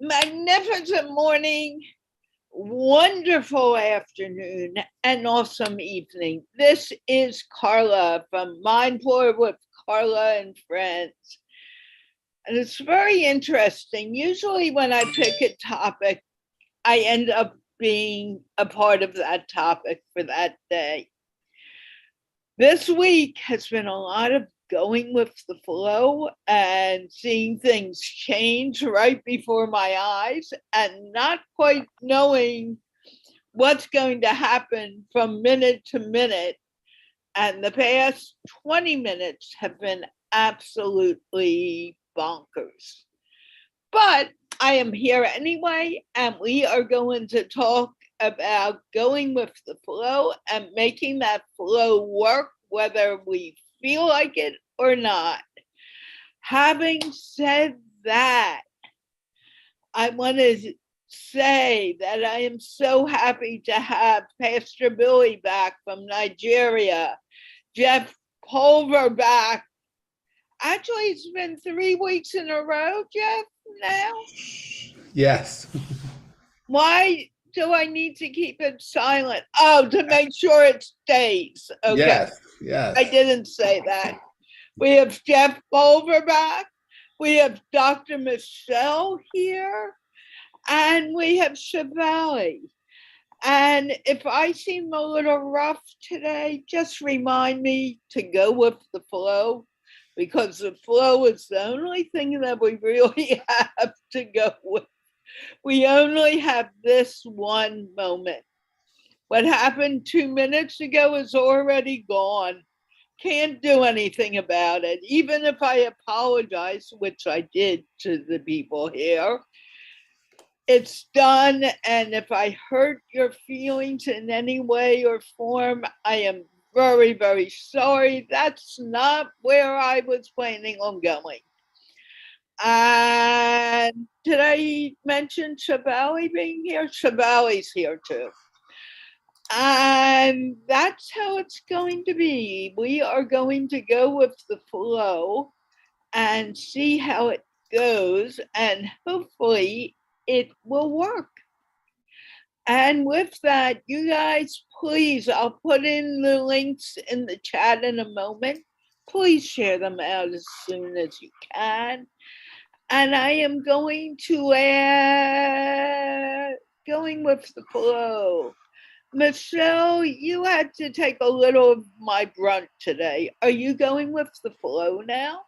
magnificent morning, wonderful afternoon, and awesome evening. This is Carla from Mindful with Carla and Friends. And it's very interesting. Usually, when I pick a topic, I end up being a part of that topic for that day. This week has been a lot of going with the flow and seeing things change right before my eyes and not quite knowing what's going to happen from minute to minute. And the past 20 minutes have been absolutely bonkers. But I am here anyway, and we are going to talk about going with the flow and making that flow work, whether we feel like it or not. Having said that, I want to say that I am so happy to have Pastor Billy back from Nigeria, Jeff Pulver back. Actually, it's been 3 weeks in a row, Jeff, now. Yes. Why do I need to keep it silent? Oh, to make sure it stays. Okay. Yes. I didn't say that. We have Jeff Pulver back. We have Dr. Michelle here. And we have Shivali. And if I seem a little rough today, just remind me to go with the flow, because the flow is the only thing that we really have to go with. We only have this one moment. What happened 2 minutes ago is already gone. Can't do anything about it. Even if I apologize, which I did to the people here, it's done. And if I hurt your feelings in any way or form, I am very, very sorry. That's not where I was planning on going. And did I mention Shivali being here? Shivali's here too. And that's how it's going to be. We are going to go with the flow and see how it goes, and hopefully it will work. And with that, you guys, please, I'll put in the links in the chat in a moment. Please share them out as soon as you can. And I am going to add, going with the flow. Michelle, you had to take a little of my brunt today. Are you going with the flow now?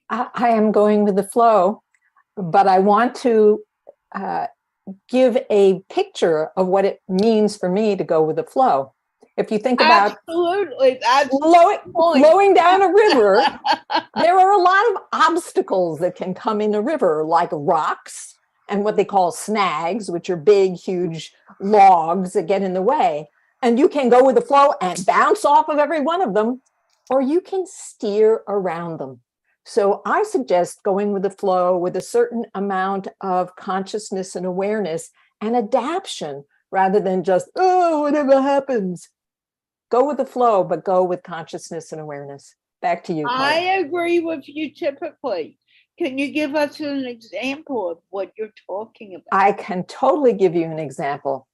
I am going with the flow, but I want to give a picture of what it means for me to go with the flow. If you think about flowing down a river, there are a lot of obstacles that can come in a river, like rocks and what they call snags, which are big, huge logs that get in the way. And you can go with the flow and bounce off of every one of them, or you can steer around them. So I suggest going with the flow with a certain amount of consciousness and awareness and adaptation, rather than just, oh, whatever happens. Go with the flow, but go with consciousness and awareness. Back to you, Carla. I agree with you typically. Can you give us an example of what you're talking about? I can totally give you an example.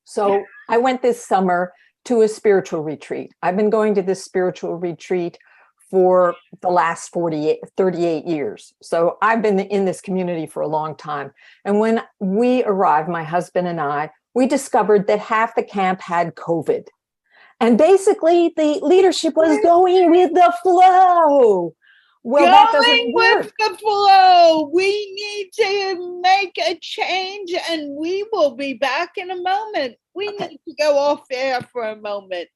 So I went this summer to a spiritual retreat. I've been going to this spiritual retreat for the last 38 years. So I've been in this community for a long time. And when we arrived, my husband and I, we discovered that half the camp had COVID. And basically the leadership was going with the flow. Well, that doesn't work. With the flow. We need to make a change, and we will be back in a moment. We need to go off air for a moment.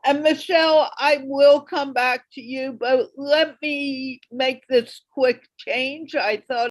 And Michelle, I will come back to you, but let me make this quick change. I thought